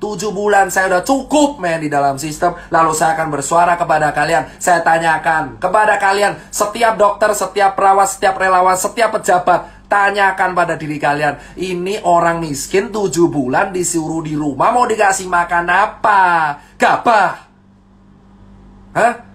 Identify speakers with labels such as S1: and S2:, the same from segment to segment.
S1: 7 bulan saya udah cukup men di dalam sistem. Lalu saya akan bersuara kepada kalian. Saya tanyakan kepada kalian, setiap dokter, setiap perawat, setiap relawan, setiap pejabat, tanyakan pada diri kalian, ini orang miskin 7 bulan disuruh di rumah, mau dikasih makan apa? Gabah? Hah?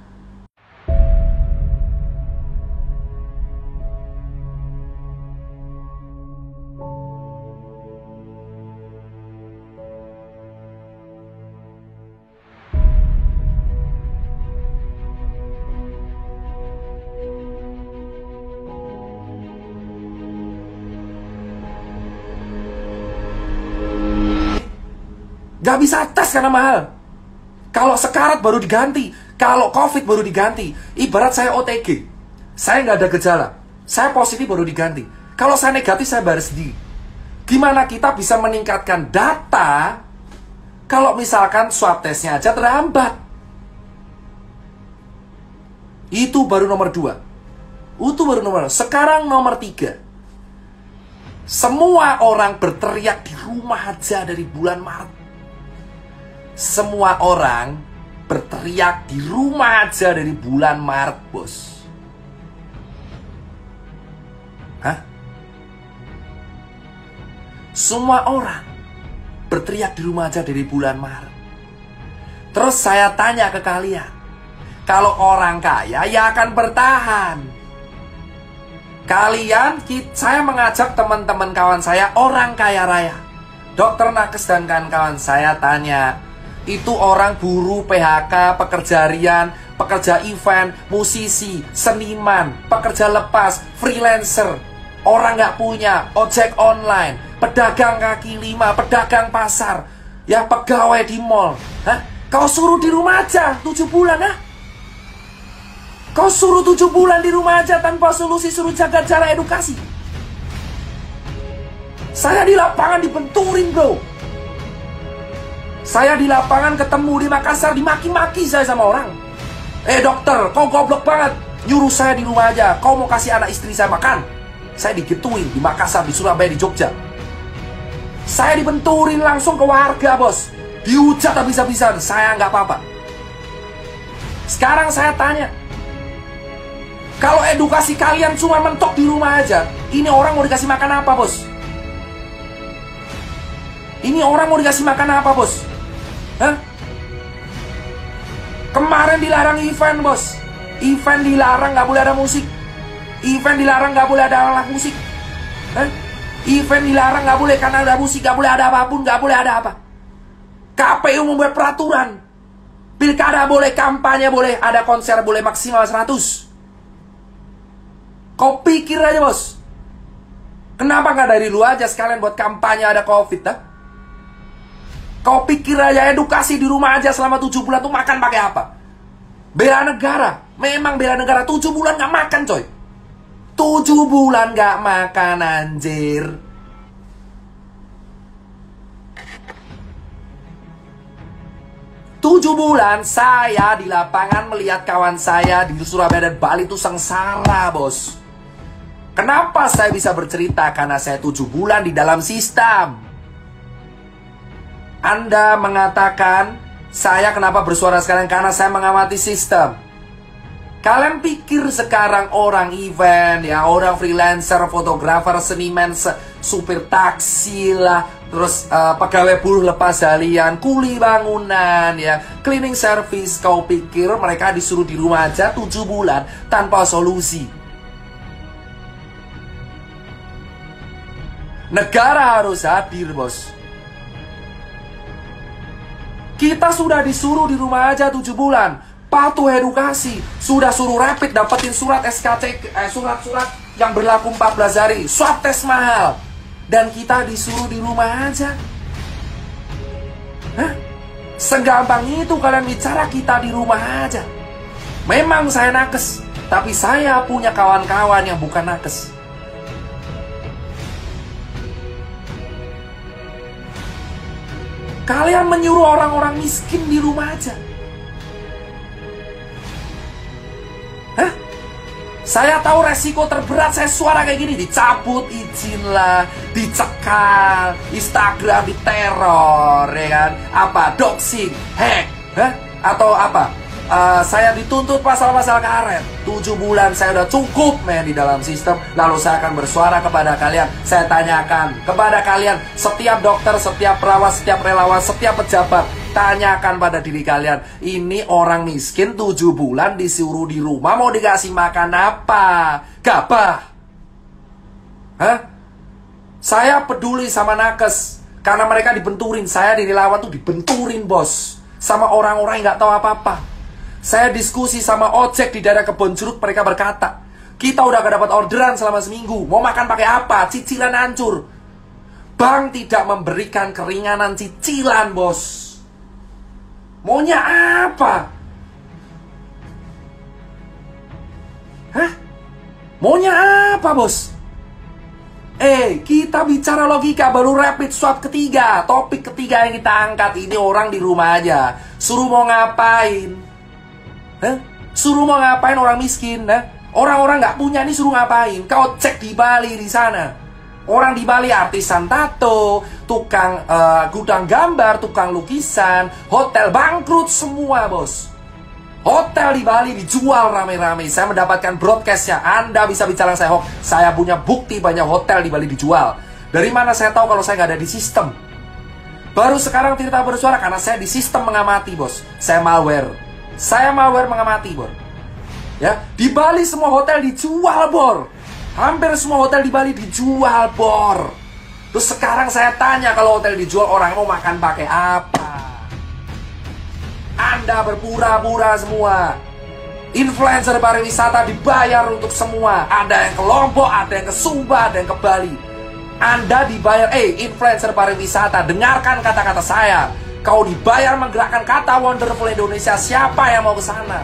S1: Gak bisa tes karena mahal. Kalau sekarat baru diganti, kalau COVID baru diganti. Ibarat saya OTG, saya nggak ada gejala, saya positif baru diganti. Kalau saya negatif, saya bayar sendiri. Gimana kita bisa meningkatkan data kalau misalkan swab testnya aja terhambat? Itu baru nomor 2. Itu baru nomor. Sekarang nomor 3. Semua orang berteriak di rumah aja dari bulan Maret. Semua orang berteriak di rumah aja dari bulan Maret, bos. Hah? Semua orang berteriak di rumah aja dari bulan Maret. Terus saya tanya ke kalian, kalau orang kaya ya akan bertahan. Saya mengajak teman-teman kawan saya, orang kaya raya, dokter nakes dan kawan-kawan, saya tanya, itu orang buruh, PHK, pekerja harian, pekerja event, musisi, seniman, pekerja lepas, freelancer, orang nggak punya, ojek online, pedagang kaki lima, pedagang pasar, ya pegawai di mall. Hah? Kau suruh di rumah aja 7 bulan, ha? Kau suruh 7 bulan di rumah aja tanpa solusi, suruh jaga jarak edukasi. Saya di lapangan dibenturin, bro. Saya di lapangan ketemu di Makassar, dimaki-maki saya sama orang. Dokter, kau goblok banget, nyuruh saya di rumah aja. Kau mau kasih anak istri saya makan? Saya digituin di Makassar, di Surabaya, di Jogja. Saya dibenturin langsung ke warga, bos. Dihujat habis-habisan, saya nggak apa-apa. Sekarang saya tanya, kalau edukasi kalian cuma mentok di rumah aja, ini orang mau dikasih makan apa, bos? Ini orang mau dikasih makan apa, bos? Hah? Kemarin dilarang event, bos. Event dilarang, nggak boleh ada musik. Event dilarang, nggak boleh ada alat musik. Hah? Event dilarang, nggak boleh karena ada musik, nggak boleh ada apapun, nggak boleh ada apa. KPU membuat peraturan. Pilkada boleh, kampanye boleh, ada konser boleh maksimal 100. Kau pikir aja, bos. Kenapa nggak dari lu aja sekalian buat kampanye ada COVID, dah? Kau pikir aja edukasi di rumah aja selama 7 bulan tuh makan pakai apa? Bela negara. Memang bela negara 7 bulan nggak makan, coy. 7 bulan nggak makan, anjir. Tujuh bulan saya di lapangan melihat kawan saya di Surabaya dan Bali itu sengsara, bos. Kenapa saya bisa bercerita? Karena saya 7 bulan di dalam sistem. Anda mengatakan, saya kenapa bersuara sekarang? Karena saya mengamati sistem. Kalian pikir sekarang orang event, ya, orang freelancer, fotografer, seniman, supir taksi lah, terus pegawai buruh lepas harian, kuli bangunan, ya, cleaning service, kau pikir mereka disuruh di rumah aja 7 bulan tanpa solusi? Negara harus hadir, bos. Kita sudah disuruh di rumah aja 7 bulan. Patuh edukasi. Sudah suruh rapid, dapetin surat SKC, surat-surat yang berlaku 14 hari. Swab tes mahal. Dan kita disuruh di rumah aja. Hah? Segampang itu kalian bicara kita di rumah aja. Memang saya nakes, tapi saya punya kawan-kawan yang bukan nakes. Kalian menyuruh orang-orang miskin di rumah aja. Hah? Saya tahu resiko terberat saya suara kayak gini, dicabut izin lah, dicekal, Instagram diteror, ya kan? Apa? Doxing, hack, atau apa? Saya dituntut pasal-pasal karet. 7 bulan saya udah cukup men di dalam sistem. Lalu saya akan bersuara kepada kalian. Saya tanyakan kepada kalian, setiap dokter, setiap perawat, setiap relawan, setiap pejabat, tanyakan pada diri kalian, ini orang miskin 7 bulan disuruh di rumah, mau dikasih makan apa? Gabah? Saya peduli sama nakes karena mereka dibenturin. Saya di relawan tuh dibenturin bos, sama orang-orang yang gak tahu apa-apa. Saya diskusi sama ojek di daerah Kebon Jeruk, mereka berkata, kita udah gak dapat orderan selama seminggu, mau makan pakai apa? Cicilan hancur. Bank tidak memberikan keringanan cicilan bos. Maunya apa? Maunya apa bos? Kita bicara logika, baru rapid swab ketiga. Topik ketiga yang kita angkat, ini orang di rumah aja. Suruh mau ngapain? Suruh mau ngapain orang miskin? Orang-orang nggak punya ini suruh ngapain? Kau cek di Bali di sana. Orang di Bali artisan tato, tukang gudang gambar, tukang lukisan, hotel bangkrut semua bos. Hotel di Bali dijual rame-rame. Saya mendapatkan broadcastnya. Anda bisa bicara saya hoax. Saya punya bukti banyak hotel di Bali dijual. Dari mana saya tahu kalau saya nggak ada di sistem? Baru sekarang Tirta bersuara karena saya di sistem mengamati bos. Saya malware mengamati bor. Ya, di Bali semua hotel dijual bor. Hampir semua hotel di Bali dijual bor. Terus sekarang saya tanya, kalau hotel dijual, orang mau makan pakai apa? Anda berpura-pura semua. Influencer pariwisata dibayar untuk semua. Ada yang ke Lombok, ada yang ke Sumba, ada yang ke Bali. Anda dibayar, influencer pariwisata, dengarkan kata-kata saya. Kau dibayar menggerakkan kata Wonderful Indonesia. Siapa yang mau ke sana?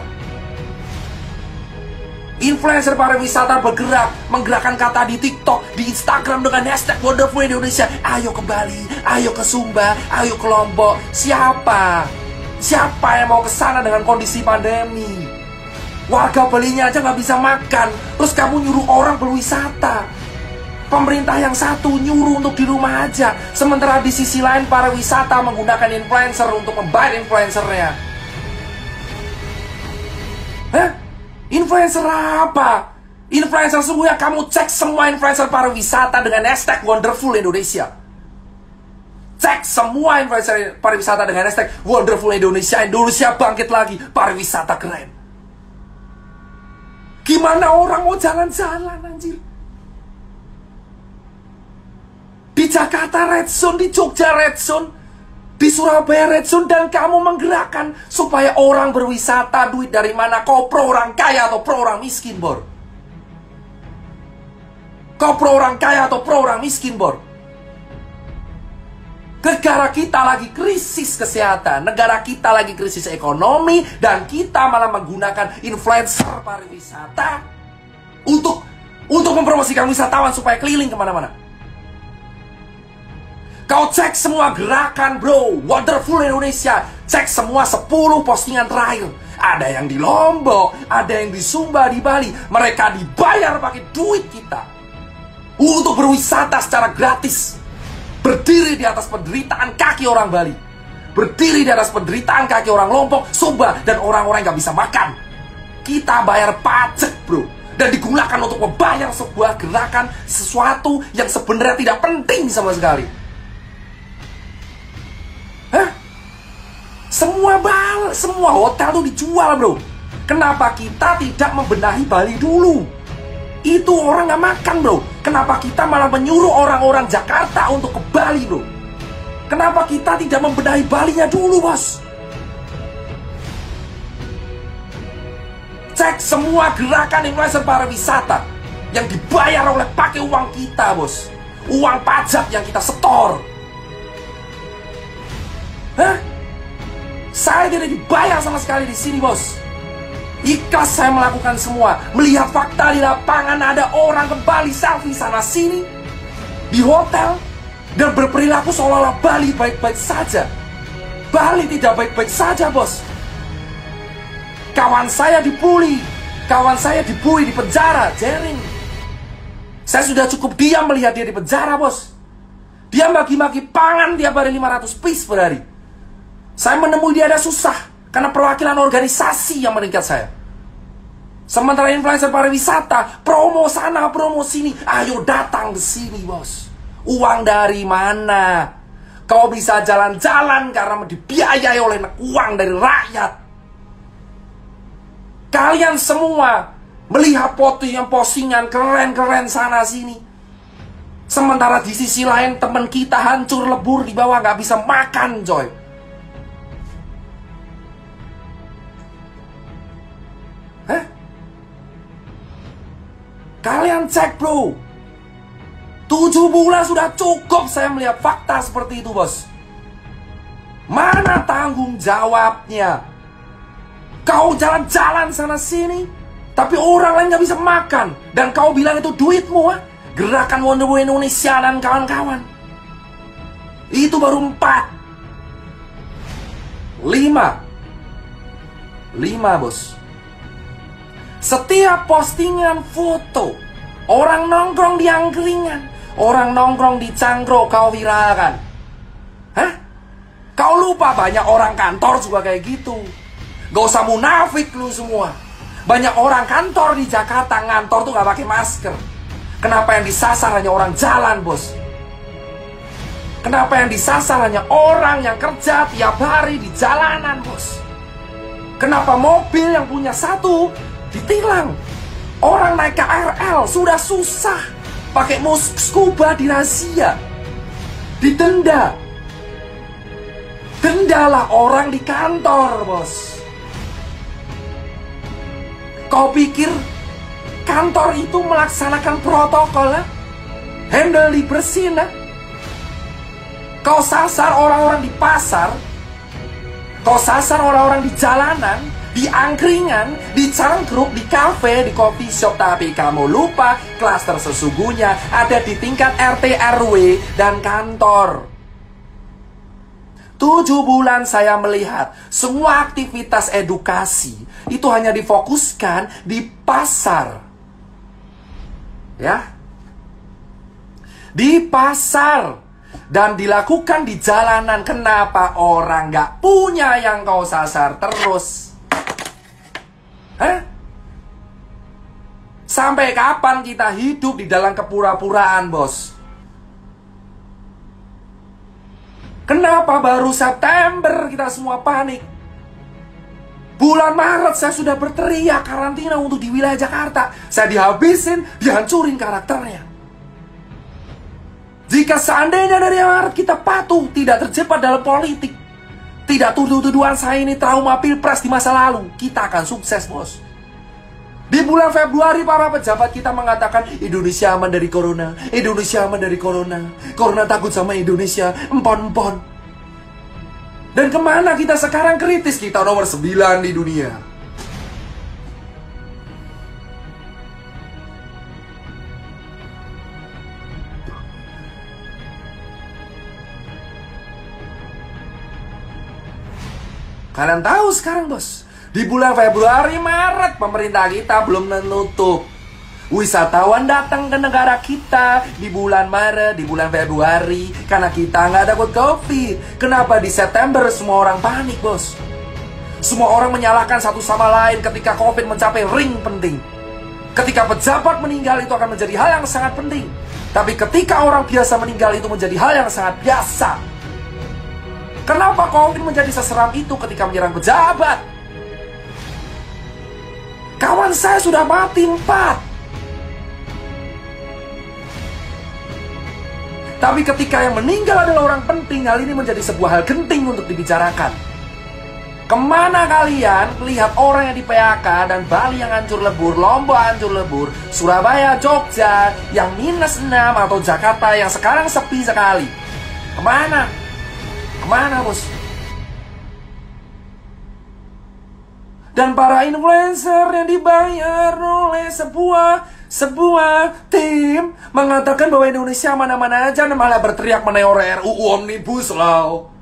S1: Influencer pariwisata bergerak menggerakkan kata di TikTok, di Instagram dengan hashtag Wonderful Indonesia. Ayo ke Bali, ayo ke Sumba, ayo ke Lombok. Siapa yang mau ke sana dengan kondisi pandemi? Warga Balinya aja nggak bisa makan, terus kamu nyuruh orang berwisata. Pemerintah yang satu nyuruh untuk di rumah aja, sementara di sisi lain pariwisata menggunakan influencer untuk membayar influencernya. Influencer apa? Influencer semua. Kamu cek semua influencer pariwisata dengan hashtag Wonderful Indonesia. Cek semua influencer pariwisata dengan hashtag Wonderful Indonesia. Indonesia bangkit lagi, pariwisata keren. Gimana orang mau jalan-jalan anjir? Di Jakarta Red Zone, di Jogja Red Zone, di Surabaya Red Zone, dan kamu menggerakkan supaya orang berwisata. Duit dari mana? Kau pro orang kaya atau pro orang miskin bor? Kau pro orang kaya atau pro orang miskin bor? Negara kita lagi krisis kesehatan, negara kita lagi krisis ekonomi, dan kita malah menggunakan influencer pariwisata untuk mempromosikan wisatawan supaya keliling kemana-mana. Kau cek semua gerakan bro, Wonderful Indonesia. Cek semua 10 postingan terakhir. Ada yang di Lombok, ada yang di Sumba, di Bali. Mereka dibayar pakai duit kita untuk berwisata secara gratis. Berdiri di atas penderitaan kaki orang Bali, berdiri di atas penderitaan kaki orang Lombok, Sumba, dan orang-orang yang gak bisa makan. Kita bayar pajak bro, dan digunakan untuk membayar sebuah gerakan, sesuatu yang sebenarnya tidak penting sama sekali. Semua hotel tuh dijual bro. Kenapa kita tidak membenahi Bali dulu? Itu orang gak makan bro. Kenapa kita malah menyuruh orang-orang Jakarta untuk ke Bali bro? Kenapa kita tidak membenahi Balinya dulu bos? Cek semua gerakan influencer pariwisata yang dibayar oleh pakai uang kita bos. Uang pajak yang kita setor. Saya tidak dibayar sama sekali di sini bos. Ikhlas saya melakukan semua. Melihat fakta di lapangan, ada orang ke Bali selfie sana sini di hotel dan berperilaku seolah-olah Bali baik-baik saja. Bali tidak baik-baik saja bos. Kawan saya dibully, Kawan saya dibui, di penjara, jaring. Saya sudah cukup diam melihat dia di penjara, bos. Dia maki-maki pangan tiap hari 500 piece per hari. Saya menemui dia ada susah, karena perwakilan organisasi yang meningkat saya. Sementara influencer pariwisata, promo sana, promo sini. Ayo datang ke sini, bos. Uang dari mana? Kau bisa jalan-jalan karena dibiayai oleh uang dari rakyat. Kalian semua melihat postingan keren-keren sana sini. Sementara di sisi lain teman kita hancur lebur di bawah, nggak bisa makan, coy. Hah? Kalian cek, bro. 7 bulan sudah cukup saya melihat fakta seperti itu, bos. Mana tanggung jawabnya? Kau jalan-jalan sana sini, tapi orang lain nggak bisa makan. Dan kau bilang itu duitmu, ha? Gerakan Wonder Woman Indonesia dan kawan-kawan. Itu baru 4. 5, bos. Setiap postingan foto, orang nongkrong di angkringan, orang nongkrong di cangkro, kau viralkan. Hah? Kau lupa banyak orang kantor juga kayak gitu. Gak usah munafik lu semua. Banyak orang kantor di Jakarta ngantor tuh gak pakai masker. Kenapa yang disasar hanya orang jalan, bos? Kenapa yang disasar hanya orang yang kerja tiap hari di jalanan, bos? Kenapa mobil yang punya satu ditilang? Orang naik KRL sudah susah, pakai scuba dirazia, didenda. Dendalah orang di kantor, bos. Kau pikir kantor itu melaksanakan protokol, ha? Handle dibersihin, ha? Kau sasar orang-orang di pasar, kau sasar orang-orang di jalanan, di angkringan, di cangkruk, di kafe, di coffee shop. Tapi kamu lupa klaster sesungguhnya ada di tingkat RT, RW, dan kantor. 7 bulan saya melihat semua aktivitas edukasi itu hanya difokuskan di pasar. Ya, di pasar. Dan dilakukan di jalanan. Kenapa orang gak punya yang kau sasar terus? Hah? Sampai kapan kita hidup di dalam kepura-puraan, bos? Kenapa baru September kita semua panik? Bulan Maret saya sudah berteriak karantina untuk di wilayah Jakarta. Saya dihabisin, dihancurin karakternya. Jika seandainya dari Maret kita patuh, tidak terjebak dalam politik, tidak tuduh-tuduhan saya ini trauma pilpres di masa lalu, kita akan sukses, bos. Di bulan Februari para pejabat kita mengatakan Indonesia aman dari corona, Indonesia aman dari corona, corona takut sama Indonesia, empon-empon. Dan kemana kita sekarang kritis? Kita nomor 9 di dunia. Kalian tahu sekarang, bos, di bulan Februari, Maret pemerintah kita belum menutup. Wisatawan datang ke negara kita di bulan Maret, di bulan Februari, karena kita nggak takut COVID. Kenapa di September semua orang panik, bos? Semua orang menyalahkan satu sama lain ketika COVID mencapai ring penting. Ketika pejabat meninggal itu akan menjadi hal yang sangat penting. Tapi ketika orang biasa meninggal itu menjadi hal yang sangat biasa. Kenapa COVID menjadi seseram itu ketika menyerang pejabat? Kawan saya sudah mati 4. Tapi ketika yang meninggal adalah orang penting, hal ini menjadi sebuah hal genting untuk dibicarakan. Kemana kalian lihat orang yang di PHK dan Bali yang hancur lebur, Lombok hancur lebur, Surabaya, Jogja yang -6 atau Jakarta yang sekarang sepi sekali? Kemana? Kemana, bos? Dan para influencer yang dibayar oleh sebuah tim mengatakan bahwa Indonesia mana-mana aja, dan malah berteriak meneor RUU Omnibus Law.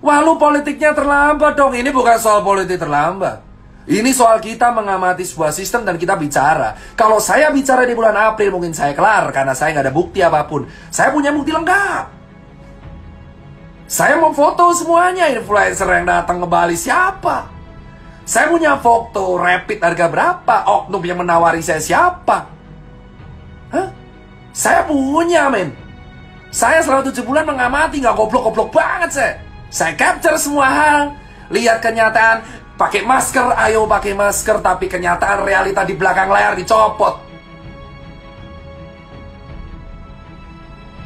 S1: Wah, lu politiknya terlambat dong. Ini bukan soal politik terlambat. Ini soal kita mengamati sebuah sistem dan kita bicara. Kalau saya bicara di bulan April mungkin saya kelar karena saya nggak ada bukti apapun. Saya punya bukti lengkap. Saya mau foto semuanya. Influencer yang datang ke Bali siapa? Saya punya foto rapid harga berapa? Oknum yang menawari saya siapa? Hah? Saya punya, men. Saya selama 7 bulan mengamati, nggak goblok-goblok banget saya capture semua hal. Lihat kenyataan, pakai masker, ayo pakai masker. Tapi kenyataan realita di belakang layar dicopot.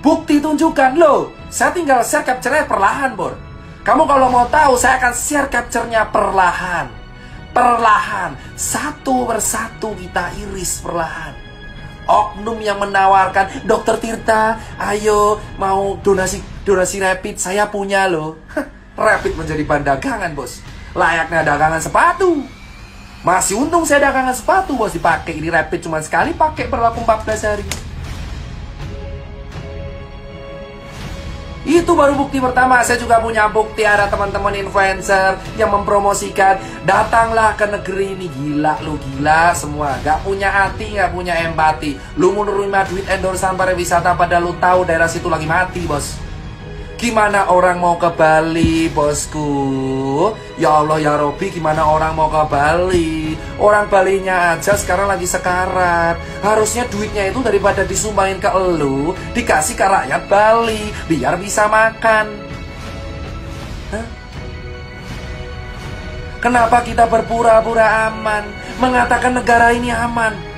S1: Bukti tunjukkan, loh. Saya tinggal share capture-nya perlahan, Bor. Kamu kalau mau tahu, saya akan share capture-nya perlahan. Perlahan, satu persatu kita iris perlahan. Oknum yang menawarkan, Dokter Tirta, ayo mau donasi rapid, saya punya loh. Rapid menjadi bahan dagangan, bos. Layaknya dagangan sepatu. Masih untung saya dagangan sepatu, bos. Dipakai ini rapid cuma sekali, pakai berlaku 14 hari. Itu baru bukti pertama. Saya juga punya bukti ada teman-teman influencer yang mempromosikan, datanglah ke negeri ini. Gila lu, gila semua. Gak punya hati, gak punya empati. Lu mau nerima duit endorsan pariwisata padahal lu tahu daerah situ lagi mati, bos. Gimana orang mau ke Bali, bosku? Ya Allah ya Robi, gimana orang mau ke Bali? Orang Balinya aja sekarang lagi sekarat. Harusnya duitnya itu daripada disumbangin ke elu, dikasih ke rakyat Bali biar bisa makan. Hah? Kenapa kita berpura-pura aman, mengatakan negara ini aman?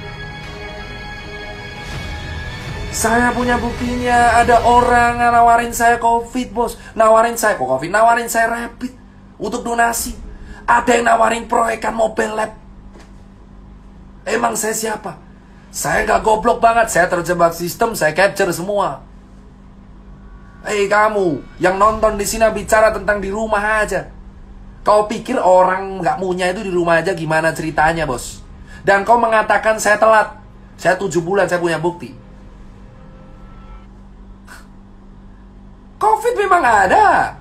S1: Saya punya buktinya. Ada orang nawarin saya COVID, bos. Nawarin saya kok COVID, nawarin saya rapid untuk donasi. Ada yang nawarin proyekan mobile lab. Emang saya siapa? Saya nggak goblok banget. Saya terjebak sistem, saya capture semua. Kamu yang nonton di sini bicara tentang di rumah aja. Kau pikir orang nggak punya itu di rumah aja gimana ceritanya, bos? Dan kau mengatakan saya telat. Saya 7 bulan, saya punya bukti. COVID memang ada,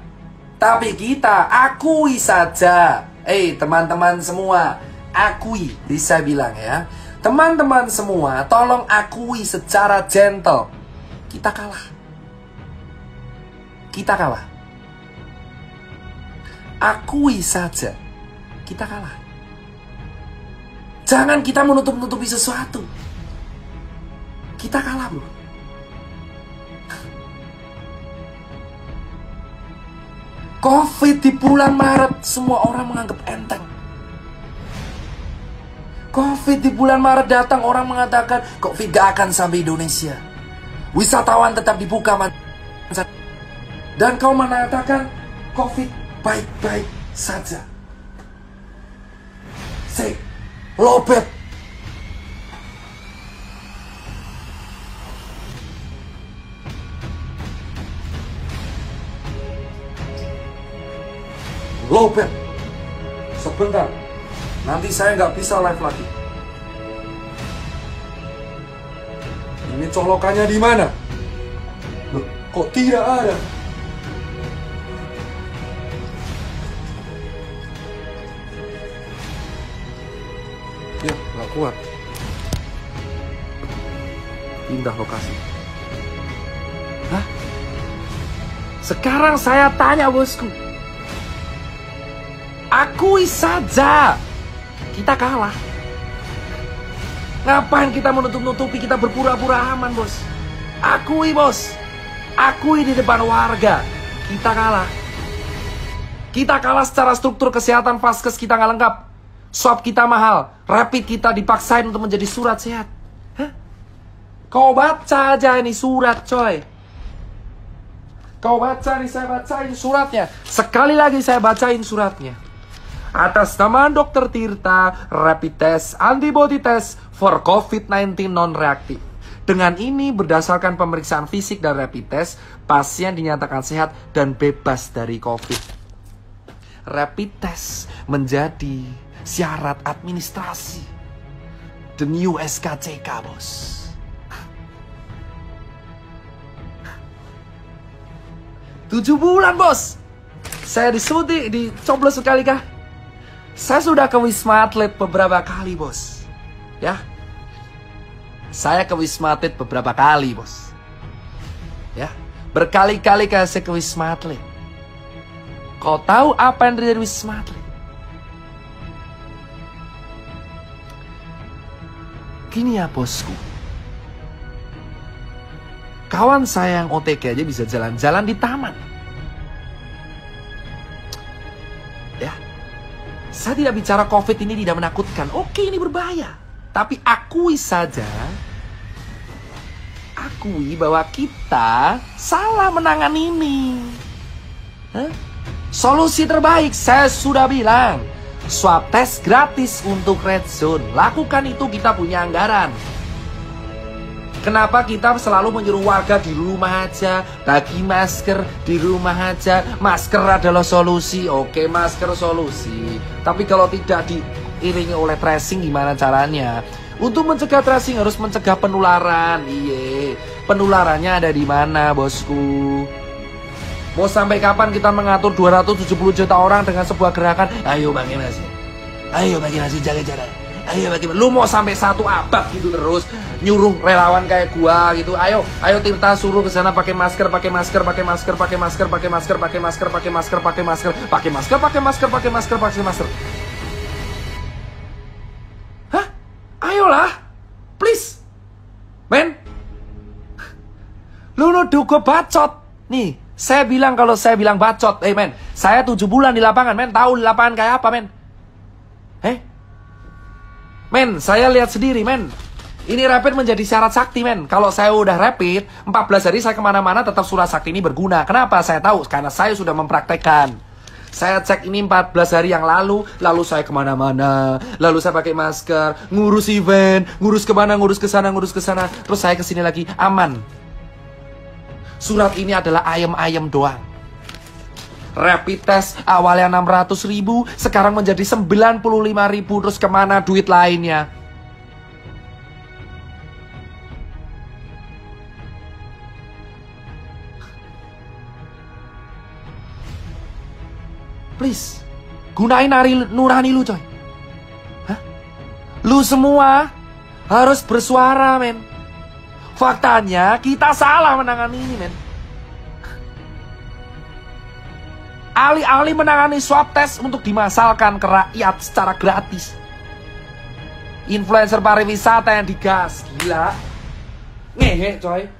S1: tapi kita akui saja. Teman-teman semua, akui, bisa bilang ya. Teman-teman semua, tolong akui secara gentle. Kita kalah. Kita kalah. Akui saja, kita kalah. Jangan kita menutup-nutupi sesuatu. Kita kalah, bro. COVID di bulan Maret semua orang menganggap enteng. COVID di bulan Maret datang, orang mengatakan COVID gak akan sampai Indonesia. Wisatawan tetap dibuka. Dan kau mengatakan COVID baik-baik saja. Lobet. Lobet. Sebentar. Nanti saya nggak bisa live lagi. Ini colokannya di mana? Loh, kok tidak ada? Ya, nggak kuat. Pindah lokasi. Hah? Sekarang saya tanya, bosku. Akui saja, kita kalah. Ngapain kita menutup-nutupi, kita berpura-pura aman, bos? Akui, bos. Akui di depan warga, kita kalah. Kita kalah secara struktur kesehatan, vaskes kita nggak lengkap. Swab kita mahal, rapid kita dipaksain untuk menjadi surat sehat. Hah? Kau baca aja ini surat, coy. Kau baca nih, saya bacain suratnya. Sekali lagi saya bacain suratnya. Atas nama Dokter Tirta, rapid test, antibody test for COVID-19 non-reaktif. Dengan ini, berdasarkan pemeriksaan fisik dan rapid test, pasien dinyatakan sehat dan bebas dari COVID. Rapid test menjadi syarat administrasi. The new SKCK, bos. Tujuh bulan, bos. Saya disuntik, dicoblos sekali kah? Saya sudah ke Wisma Atlet beberapa kali, bos. Ya. Saya ke Wisma Atlet beberapa kali, bos. Ya. Berkali-kali saya ke Wisma Atlet. Kau tahu apa yang terjadi di Wisma Atlet? Gini ya, bosku. Kawan saya yang OTG aja bisa jalan-jalan di taman. Ya. Saya tidak bicara COVID ini tidak menakutkan. Oke, ini berbahaya. Tapi akui saja. Akui bahwa kita salah menangani ini. Hah? Solusi terbaik, saya sudah bilang. Swab test gratis untuk red zone. Lakukan itu, kita punya anggaran. Kenapa kita selalu menyuruh warga di rumah aja, bagi masker di rumah aja? Masker adalah solusi. Oke, masker solusi. Tapi kalau tidak diiringi oleh tracing, gimana caranya? Untuk mencegah tracing harus mencegah penularan. Iya, penularannya ada di mana, bosku? Mau sampai kapan kita mengatur 270 juta orang dengan sebuah gerakan? Ayo bagi nasi, ayo bagi nasi, jaga jarak. Ayo bagi, lu mau sampai 1 abad gitu terus nyuruh relawan kayak gua gitu. Ayo Tirta suruh ke sana pakai masker, pakai masker, pakai masker, pakai masker, pakai masker, pakai masker, pakai masker, pakai masker, pakai masker, pakai masker, pakai masker, pakai masker. Hah? Ayolah, please, men. Lu nuduh gua bacot nih. Saya bilang kalau saya bilang bacot, men. Saya 7 bulan di lapangan, men. Tahu di lapangan kayak apa, men? Men, saya lihat sendiri, men. Ini rapid menjadi syarat sakti, men. Kalau saya udah rapid, 14 hari saya kemana-mana tetap surat sakti ini berguna. Kenapa? Saya tahu, karena saya sudah mempraktekkan. Saya cek ini 14 hari yang lalu saya kemana-mana. Lalu saya pakai masker, ngurus event, ngurus kemana, ngurus ke sana, ngurus ke sana. Terus saya kesini lagi, aman. Surat ini adalah ayam-ayam doang. Rapid test awalnya 600.000, sekarang menjadi 95.000. Terus kemana duit lainnya? Please, gunain nurani lu, coy. Hah? Lu semua harus bersuara, men. Faktanya kita salah menangani ini, men. Alih-alih menangani swab test untuk dimasalkan ke rakyat secara gratis. Influencer pariwisata yang digas, gila. Ngehe, coy.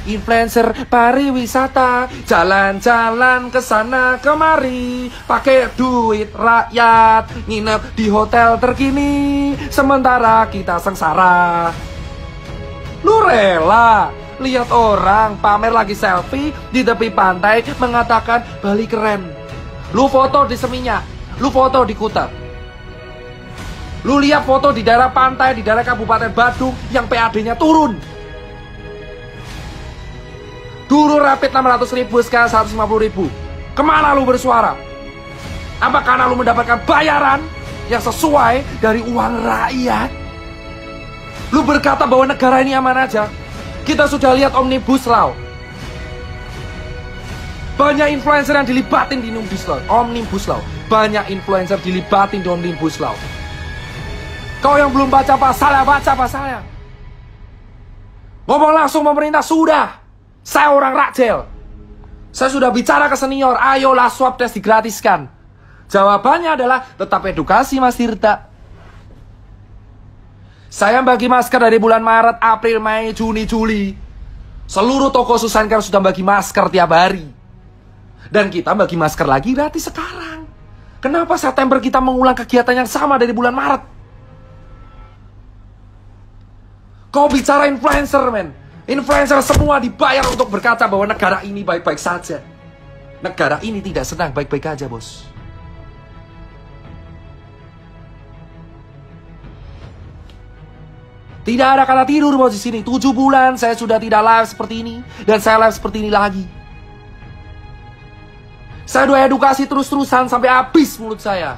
S1: Influencer pariwisata jalan-jalan ke sana kemari, pakai duit rakyat, nginep di hotel terkini, sementara kita sengsara. Lu rela lihat orang pamer lagi selfie di tepi pantai mengatakan Bali keren. Lu foto di Seminyak, lu foto di Kuta. Lu lihat foto di daerah pantai, di daerah Kabupaten Badung yang PAD-nya turun. Dulu rapid 600.000, sekarang 150.000. Kemana lu bersuara? Apa karena lu mendapatkan bayaran yang sesuai dari uang rakyat? Lu berkata bahwa negara ini aman aja. Kita sudah lihat Omnibus Law. Banyak influencer yang dilibatin di Omnibus Law. Banyak influencer dilibatin di Omnibus Law. Kau yang belum baca pasalnya, baca pasalnya. Ngomong langsung pemerintah, sudah. Saya orang Rakjel. Saya sudah bicara ke senior, ayolah swab test digratiskan. Jawabannya adalah tetap edukasi, Mas Tirta. Saya bagi masker dari bulan Maret, April, Mei, Juni, Juli. Seluruh toko Susankar sudah bagi masker tiap hari. Dan kita bagi masker lagi gratis sekarang. Kenapa September kita mengulang kegiatan yang sama dari bulan Maret? Kau bicara influencer, men. Influencer semua dibayar untuk berkata bahwa negara ini baik-baik saja. Negara ini tidak sedang baik-baik aja, bos. Tidak ada kata tidur, bos, di sini. 7 bulan saya sudah tidak live seperti ini. Dan saya live seperti ini lagi. Saya udah edukasi terus-terusan sampai habis mulut saya.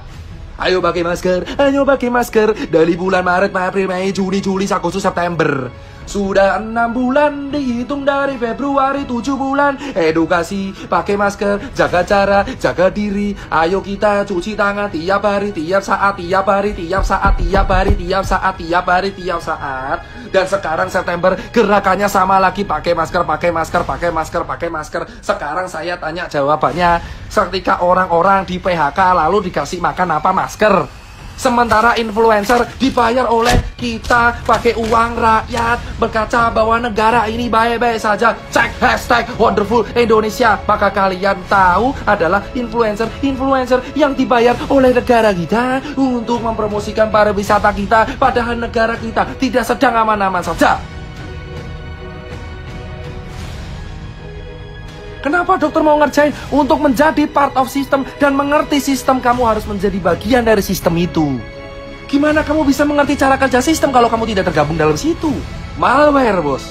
S1: Ayo pakai masker, ayo pakai masker. Dari bulan Maret, April, Mei, Juni, Juli, Agustus, September. Sudah 6 bulan dihitung dari Februari, 7 bulan. Edukasi, pakai masker, jaga jarak, jaga diri. Ayo kita cuci tangan tiap hari, tiap saat, tiap hari, tiap saat, tiap hari, tiap saat, tiap hari, tiap saat. Dan sekarang September gerakannya sama lagi, pakai masker, pakai masker, pakai masker, pakai masker. Sekarang saya tanya jawabannya, ketika orang-orang di PHK lalu dikasih makan apa? Masker. Sementara influencer dibayar oleh kita pakai uang rakyat, berkaca bahwa negara ini baik-baik saja. Cek hashtag wonderful Indonesia. Maka kalian tahu adalah influencer yang dibayar oleh negara kita untuk mempromosikan pariwisata kita, padahal negara kita tidak sedang aman-aman saja. Kenapa dokter mau ngerjain? Untuk menjadi part of system dan mengerti sistem. Kamu harus menjadi bagian dari sistem itu. Gimana kamu bisa mengerti cara kerja sistem kalau kamu tidak tergabung dalam situ? Malware, bos.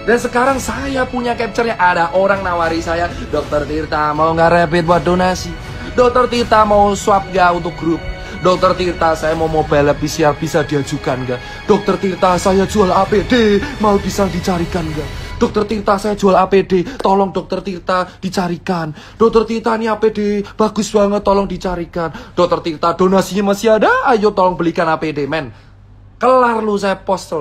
S1: Dan sekarang saya punya capture-nya. Ada orang nawari saya, Dokter Tirta mau nggak rapid buat donasi? Dokter Tirta mau swab nggak untuk grup? Dokter Tirta saya mau mobile PCR bisa diajukan nggak? Dokter Tirta saya jual APD, mau bisa dicarikan nggak? Dokter Tirta saya jual APD, tolong Dokter Tirta dicarikan. Dokter Tirta ini APD bagus banget, tolong dicarikan. Dokter Tirta donasinya masih ada, ayo tolong belikan APD, men. Kelar lu saya post.